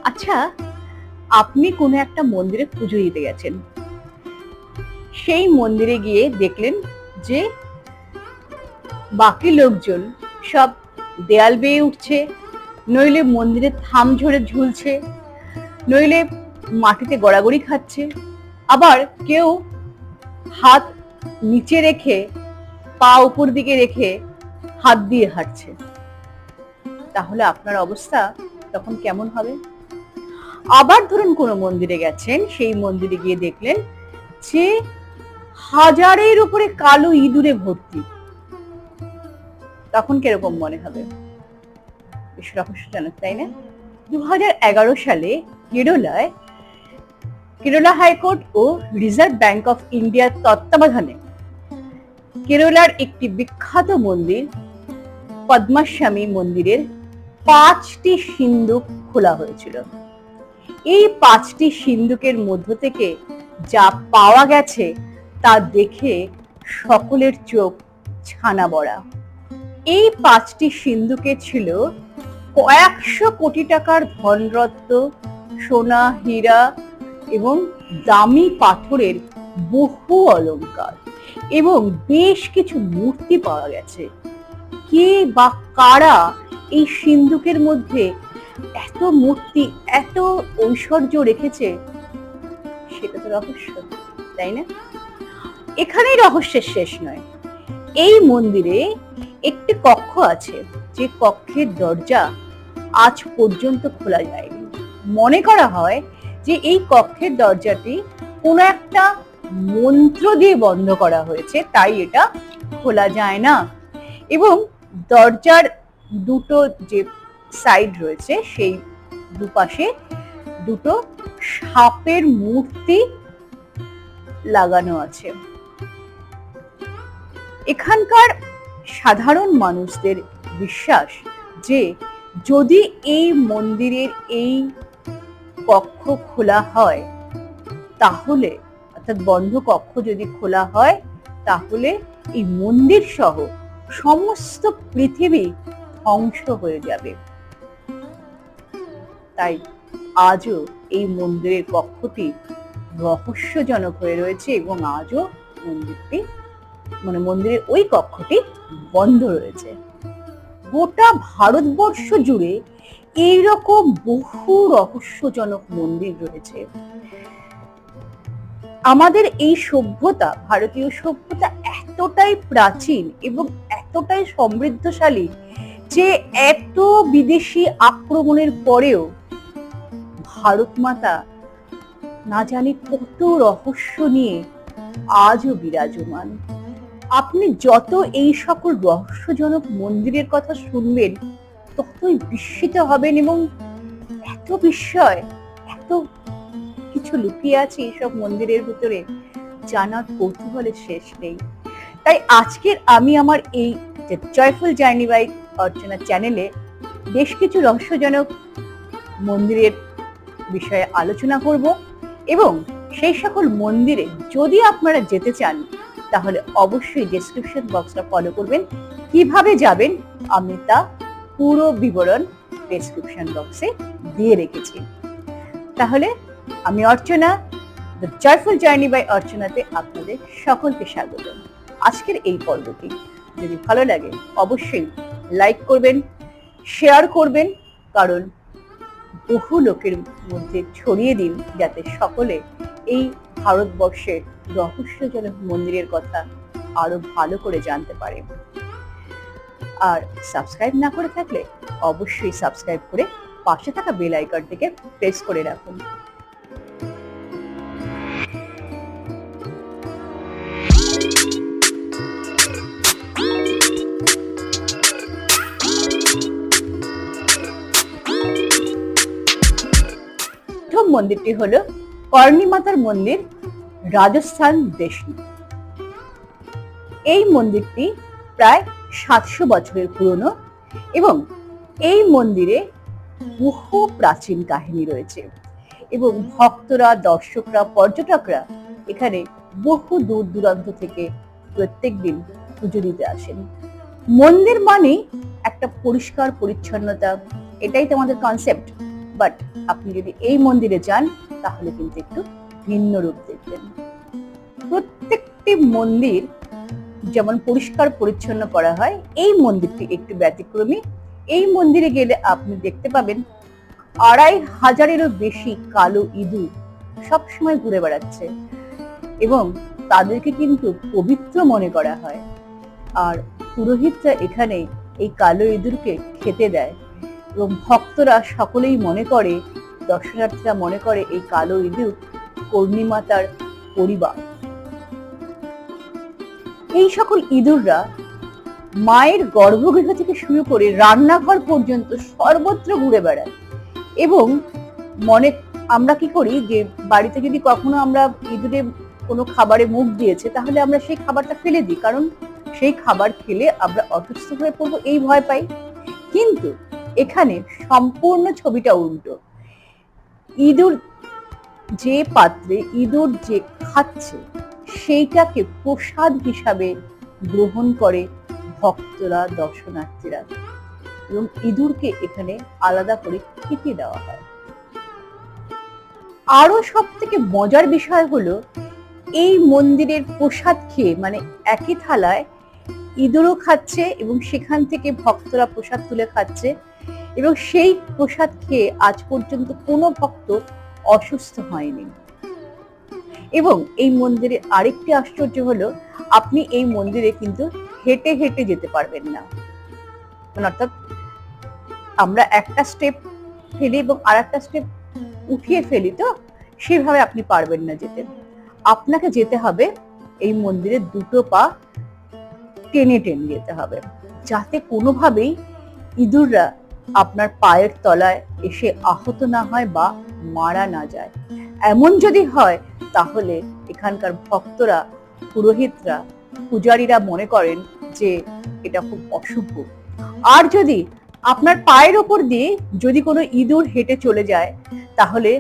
আচ্ছা, আপনি কোনো একটা মন্দিরে পুজো দিতে গেছেন। সেই মন্দিরে গিয়ে দেখলেন যে বাকি লোকজন সব দেয়াল বেয়ে উঠছে, নইলে মন্দিরের থাম ঝরে ঝুলছে, নইলে মাটিতে গড়াগড়ি খাচ্ছে, আবার কেউ হাত নিচে রেখে পা উপর দিকে রেখে হাত দিয়ে হাঁটছে। তাহলে আপনার অবস্থা তখন কেমন হবে? আবার ধরুন কোনো মন্দিরে গেছেন, সেই মন্দিরে গিয়ে দেখলেন যে হাজারের উপরে কালো ইঁদুরে ভর্তি। তখন কিরকম মনে হবে? বেশ রহস্যজনক, তাই না? 2011 সালে কেরালা হাইকোর্ট ও রিজার্ভ ব্যাংক অফ ইন্ডিয়ার তত্ত্বাবধানে কেরালার একটি বিখ্যাত মন্দির পদ্মাস্বামী মন্দিরের 5টি সিন্দুক খোলা হয়েছিল। এই 5টি সিন্দুকের মধ্য থেকে যা পাওয়া গেছে তা দেখে সকলের চোখ ছানা বড়া। এই 5টি সিন্দুকে ছিল কয়েকশো কোটি টাকার ধনরত্ন, সোনা, হীরা এবং দামি পাথরের বহু অলংকার এবং বেশ কিছু মূর্তি পাওয়া গেছে। কে বা কারা এই সিন্দুকের মধ্যে এত মূর্তি, এত ঐশ্বর্য রেখেছে, সেটা তো রহস্য, তাই না? এখানেই রহস্যের শেষ নয়। এই মন্দিরে একটি কক্ষ আছে, যে কক্ষের দরজা আজ পর্যন্ত খোলা যায়নি। মনে করা হয় যে এই কক্ষের দরজাটি কোনো একটা মন্ত্র দিয়ে বন্ধ করা হয়েছে, তাই এটা খোলা যায় না। এবং দরজার দুটো যে সাইড রয়েছে, সেই দুপাশে দুটো সাপের মূর্তি লাগানো আছে। এখানকার সাধারণ মানুষদের বিশ্বাস যে যদি এই মন্দিরের এই কক্ষ খোলা হয়, তাহলে অর্থাৎ বন্ধ কক্ষ যদি খোলা হয়, তাহলে এই মন্দির সহ সমস্ত পৃথিবী ধ্বংস হয়ে যাবে। তাই আজও এই মন্দিরের কক্ষটি রহস্যজনক হয়ে রয়েছে এবং আজও মন্দিরের ওই কক্ষটি বন্ধ রয়েছে। গোটা ভারতবর্ষ জুড়ে এইরকম বহু রহস্যজনক মন্দির রয়েছে। আমাদের এই সভ্যতা, ভারতীয় সভ্যতা এতটাই প্রাচীন এবং এতটাই সমৃদ্ধশালী যে এত বিদেশি আক্রমণের পরেও ভারত মাতা না জানি কত রহস্য নিয়ে আজও বিরাজমান। আপনি যত এই সকল রহস্যজনক মন্দিরের কথা শুনবেন, ততই বিস্মিত হবেন এবং এত বিস্ময়, এত কিছু লুকিয়ে আছে এইসব মন্দিরের ভিতরে, জানার কৌতূহলের শেষ নেই। তাই আজকের আমি আমার এই জয়ফুল জার্নি বাই অর্চনা চ্যানেলে বেশ কিছু রহস্যজনক মন্দিরের বিষয়ে আলোচনা করব এবং সেই সকল মন্দিরে যদি আপনারা যেতে চান, তাহলে অবশ্যই ডেসক্রিপশন বক্সটা ফলো করবেন। কিভাবে যাবেন আমি তা পুরো বিবরণ ডেসক্রিপশন বক্সে দিয়ে রেখেছি। তাহলে আমি অর্চনা, দ্য জয়ফুল জার্নি বাই অর্চনাতে আপনাদের সকলকে স্বাগত। আজকের এই পর্বটি যদি ভালো লাগে অবশ্যই লাইক করবেন, শেয়ার করবেন, কারণ বহু লোকের মধ্যে ছড়িয়ে দিন, যাতে সকলে এই ভারতবর্ষের রহস্যজনক মন্দিরের কথা আরো ভালো করে জানতে পারে। আর সাবস্ক্রাইব না করে থাকলে অবশ্যই সাবস্ক্রাইব করে পাশে থাকা বেল আইকনটিকে প্রেস করে রাখুন। প্রথম মন্দিরটি হলো কর্ণী মাতার মন্দির, রাজস্থান দেশ। এই মন্দিরটি প্রায় 700 বছরের পুরনো এবং এই মন্দিরে বহু প্রাচীন কাহিনী রয়েছে এবং ভক্তরা, দর্শকরা, পর্যটকরা এখানে বহু দূর দূরান্ত থেকে প্রত্যেক দিন পুজো দিতে আসেন। মন্দির মানে একটা পরিষ্কার পরিচ্ছন্নতা, এটাই তো আমাদের কনসেপ্ট। বাট আপনি যদি এই মন্দিরে যান তাহলে কিন্তু একটু ভিন্ন রূপ দেখবেন। প্রত্যেকটি মন্দির যেমন পরিষ্কার পরিচ্ছন্ন করা হয়, এই মন্দিরটি একটু ব্যতিক্রমী। এই মন্দিরে গেলে আপনি দেখতে পাবেন 2500-এরও বেশি কালো ইঁদুর সবসময় ঘুরে বেড়াচ্ছে এবং তাদেরকে কিন্তু পবিত্র মনে করা হয়। আর পুরোহিতরা এখানে এই কালো ইঁদুরকে খেতে দেয় এবং ভক্তরা সকলেই মনে করে, দর্শনার্থীরা মনে করে এই কালো ইঁদুর কর্ণিমাতার পরিবার। এই সকল ইঁদুররা মায়ের গর্ভগৃহ থেকে শুরু করে রান্নাঘর পর্যন্ত সর্বত্র ঘুরে বেড়ায় এবং আমরা কি করি যে বাড়িতে যদি কখনো আমরা ইঁদুরে কোনো খাবারে মুখ দিয়েছে তাহলে আমরা সেই খাবারটা ফেলে দিই, কারণ সেই খাবার খেলে আমরা অসুস্থ হয়ে পড়বো এই ভয় পাই। কিন্তু এখানে সম্পূর্ণ ছবিটা উল্টো। ইঁদুর যে পাত্রে ইঁদুর যে খাচ্ছে সেইটাকে প্রসাদ হিসাবে গ্রহণ করে ভক্তরা, দর্শনার্থীরা, এবং ইঁদুরকে এখানে আলাদা করে খেতে দেওয়া হয়। আরো সব থেকে মজার বিষয় হলো এই মন্দিরের প্রসাদ খেয়ে, মানে একই থালায় ইঁদুরও খাচ্ছে এবং সেখান থেকে ভক্তরা প্রসাদ তুলে খাচ্ছে এবং সেই প্রসাদ খেয়ে আজ পর্যন্ত কোনো ভক্ত অসুস্থ হয়নি। এবং এই মন্দিরে আরেকটি আশ্চর্য হলো আপনি এই মন্দিরে কিন্তু হেঁটে হেঁটে যেতে পারবেন না, অর্থাৎ আমরা একটা স্টেপ ফেলি এবং আর একটা স্টেপ উঠিয়ে ফেলি, তো সেভাবে আপনি পারবেন না যেতে। আপনাকে যেতে হবে এই মন্দিরে দুটো পা টেনে টেনে যেতে হবে, যাতে কোনোভাবেই ইঁদুররা আপনার পায়ের তলায় এসে আহত না হয় বা মারা না যায়। এমন যদি হয় তাহলে এখানকার ভক্তরা, পুরোহিতরা, পূজারীরা মনে করেন যে এটা খুব অশুভ। আর যদি আপনার পায়ের ওপর দিয়ে যদি কোনো ইঁদুর হেঁটে চলে যায় তাহলে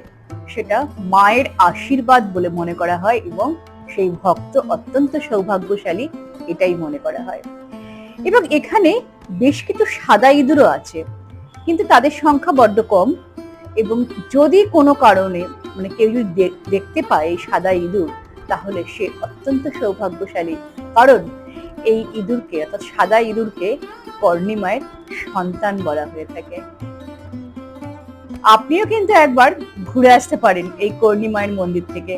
সেটা মায়ের আশীর্বাদ বলে মনে করা হয় এবং সেই ভক্ত অত্যন্ত সৌভাগ্যশালী এটাই মনে করা হয়। এবং এখানে বেশ কিছু সাদা ইঁদুরও আছে, কিন্তু তাদের সংখ্যা বড্ড কম। এবং যদি কোনো কারণে মানে কেউ যদি দেখতে পায় এই সাদা ইঁদুর তাহলে সে অত্যন্ত সৌভাগ্যশালী, কারণ এই ইঁদুরকে, অর্থাৎ সাদা ইঁদুরকে কর্ণী মায়ের সন্তান বলা হয়ে থাকে। আপনিও কিন্তু একবার ঘুরে আসতে পারেন এই কর্ণী মায়ের মন্দির থেকে।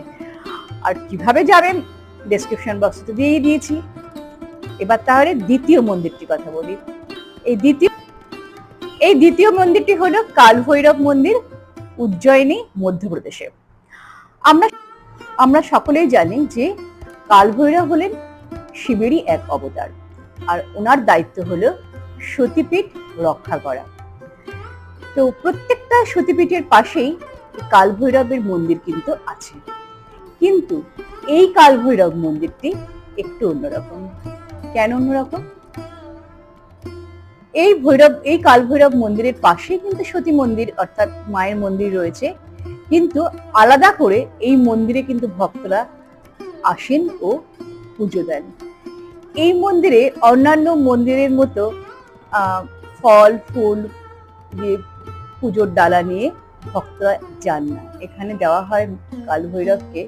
আর কিভাবে যাবেন ডেসক্রিপশন বক্সে দিয়ে দিয়েছি। এবার তাহলে দ্বিতীয় মন্দিরটির কথা বলি। এই দ্বিতীয় মন্দিরটি হলো কাল ভৈরব মন্দির, উজ্জয়িনী, মধ্যপ্রদেশে। আমরা সকলেই জানি যে কাল ভৈরব হলেন শিবেরই এক অবতার, আর ওনার দায়িত্ব হলো সতীপীঠ রক্ষা করা। তো প্রত্যেকটা সতীপীঠের পাশেই কাল ভৈরবের মন্দির কিন্তু আছে, কিন্তু এই কাল ভৈরব মন্দিরটি একটু অন্যরকম। কেন অন্যরকম? এই কাল ভৈরব মন্দিরের পাশেই কিন্তু সতী মন্দির অর্থাৎ মায়ের মন্দির রয়েছে, কিন্তু আলাদা করে এই মন্দিরে কিন্তু ভক্তরা আসেন ও পুজো দেন। এই মন্দিরে অন্যান্য মন্দিরের মতো ফল ফুল দিয়ে পুজোর ডালা নিয়ে ভক্তরা যান না। এখানে দেওয়া হয় কাল ভৈরবকে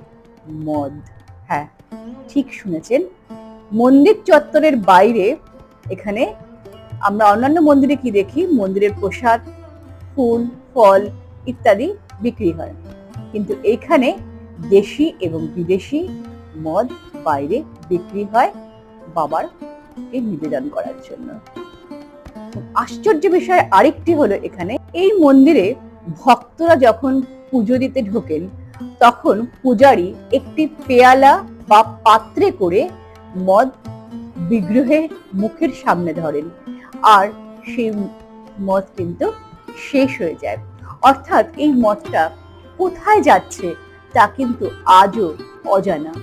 মদ। হ্যাঁ, ঠিক শুনেছেন, মন্দির চত্বরের বাইরে এখানে আমরা অন্যান্য মন্দিরে কি দেখি, মন্দিরের প্রসাদ, ফুল ফল ইত্যাদি বিক্রি হয়, কিন্তু এইখানে দেশি এবং বিদেশি মদ বাইরে বিক্রি হয় বাবারকে নিবেদন করার জন্য। আশ্চর্য বিষয় আরেকটি হলো, এখানে এই মন্দিরে ভক্তরা যখন পুজো দিতে ঢোকেন তখন পূজারী একটি পেয়ালা বা পাত্রে করে মদ বিগ্রহের মুখের সামনে ধরেন, আর সেই মদ কিন্তু শেষ হয়ে যায়। অর্থাৎ এই মদটা কোথায় যাচ্ছে তা কিন্তু আজও অজানা।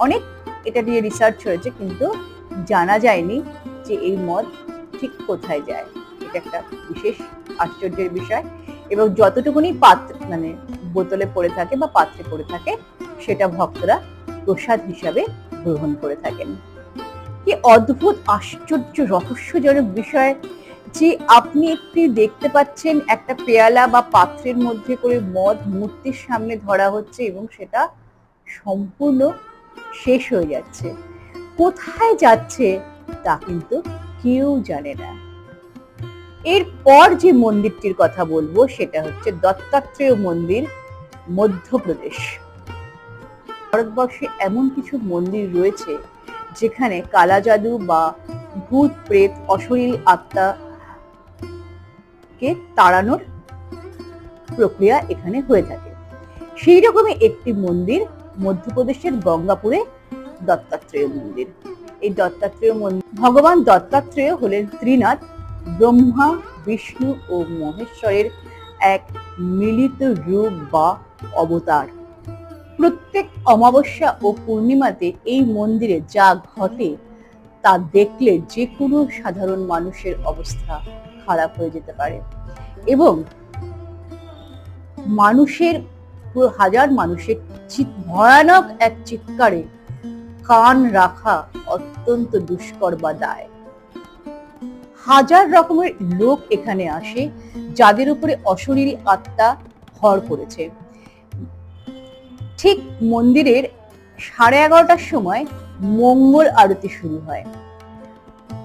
অনেক এটা নিয়ে রিসার্চ হয়েছে, কিন্তু জানা যায়নি যে এই মদ ঠিক কোথায় যায়। এটা একটা বিশেষ আশ্চর্যের বিষয়। এবং যতটুকুনি পাত্র মানে বোতলে পড়ে থাকে বা পাত্রে পড়ে থাকে সেটা ভক্তরা প্রসাদ হিসাবে গ্রহণ করে থাকেন। কি অদ্ভুত আশ্চর্য রহস্যজনক বিষয় যে আপনি একটি দেখতে পাচ্ছেন একটা পেয়ালা বা পাত্রের মধ্যে করে মদ মূর্তির সামনে ধরা হচ্ছে এবং সেটা সম্পূর্ণ শেষ হয়ে যাচ্ছে। কোথায় যাচ্ছে তা কিন্তু কেউ জানে না। এরপর যে মন্দিরটির কথা বলবো সেটা হচ্ছে দত্তাত্রেয় মন্দির, মধ্যপ্রদেশ। ভারতবর্ষে এমন কিছু মন্দির রয়েছে যেখানে কালা জাদু বা ভূত প্রেত অশরীরী আত্মাকে তাড়ানোর প্রক্রিয়া এখানে হয়ে থাকে। সেই রকমই একটি মন্দির মধ্যপ্রদেশের গঙ্গাপুরে দত্তাত্রেয় মন্দির। এই দত্তাত্রেয় মন্দির, ভগবান দত্তাত্রেয় হলেন ত্রিনাথ, ব্রহ্মা, বিষ্ণু ও মহেশ্বরের এক মিলিত রূপ বা অবতার। প্রত্যেক অমাবস্যা ও পূর্ণিমাতে এই মন্দিরে যা ঘটে তা দেখলে যে কোনো সাধারণ মানুষের অবস্থা খারাপ হয়ে যেতে পারে এবং মানুষের হাজার মানুষের ভয়ানক এক চিৎকারে কান রাখা অত্যন্ত দুষ্কর বা দায়। হাজার রকমের লোক এখানে আসে যাদের উপরে অশরীরী আত্মা ভর করেছে। ঠিক মন্দিরের 11:30টার সময় মঙ্গল আরতি শুরু হয়,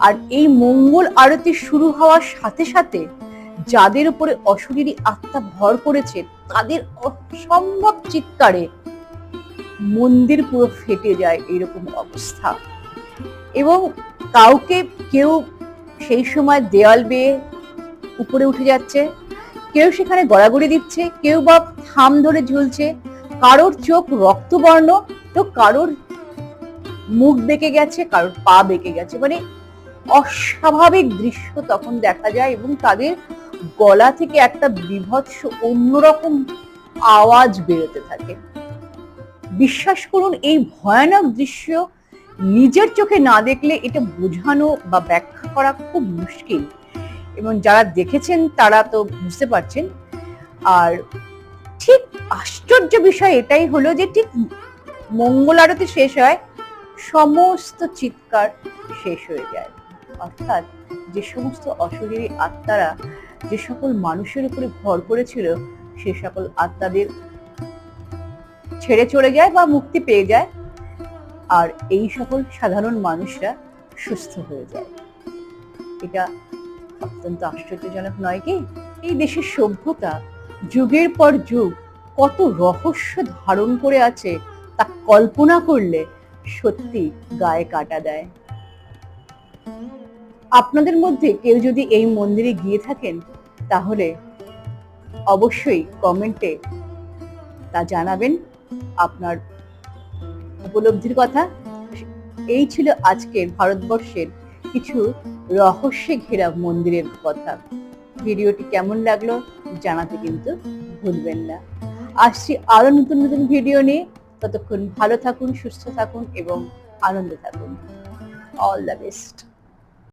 আর এই মঙ্গল আরতি শুরু হওয়ার সাথে সাথে যাদের উপরে অশরীরী আত্মা ভর করেছে তাদের অসম্ভব চিৎকারে মন্দির পুরো ফেটে যায়, এরকম অবস্থা। এবং কেউ সেই সময় দেওয়াল বেয়ে উপরে উঠে যাচ্ছে, কেউ সেখানে গড়াগড়ি দিচ্ছে, কেউ বা থাম ধরে ঝুলছে, কারোর চোখ রক্তবর্ণ, তো কারোর মুখ বেঁকে গেছে, কারোর পা বেঁকে গেছে। মানে অস্বাভাবিক দৃশ্য তখন দেখা যায় এবং তাদের গলা থেকে একটা বীভৎস অন্যরকম আওয়াজ বেরোতে থাকে। বিশ্বাস করুন, এই ভয়ানক দৃশ্য নিজের চোখে না দেখলে এটা বোঝানো বা ব্যাখ্যা করা খুব মুশকিল, এবং যারা দেখেছেন তারা তো বুঝতে পারছেন। আর ঠিক আশ্চর্য বিষয় এটাই হলো যে ঠিক মঙ্গল আরতি শেষ হয়, সমস্ত চিৎকার শেষ হয়ে যায়। অর্থাৎ যে সমস্ত অশরীরী আত্মারা যে সকল মানুষের উপরে ভর করেছিল সে সকল আত্মাদের ছেড়ে চলে যায় বা মুক্তি পেয়ে যায়, আর এই সকল সাধারণ মানুষরা সুস্থ হয়ে যায়। এটা অত্যন্ত আশ্চর্যজনক নয় কি? এই দেশের সভ্যতা যুগের পর যুগ কত রহস্য ধারণ করে আছে তা কল্পনা করলে সত্যি গায়ে কাটা দেয়। আপনাদের মধ্যে কেউ যদি এই মন্দিরে গিয়ে থাকেন তাহলে অবশ্যই কমেন্টে তা জানাবেন আপনার উপলব্ধির কথা। এই ছিল আজকের ভারতবর্ষের কিছু রহস্যে ঘেরা মন্দিরের কথা। ভিডিওটি কেমন লাগলো জানাতে কিন্তু ভুলবেন না। আসছি আরো নতুন নতুন ভিডিও নিয়ে। ততক্ষণ ভালো থাকুন, সুস্থ থাকুন এবং আনন্দে থাকুন। All the best.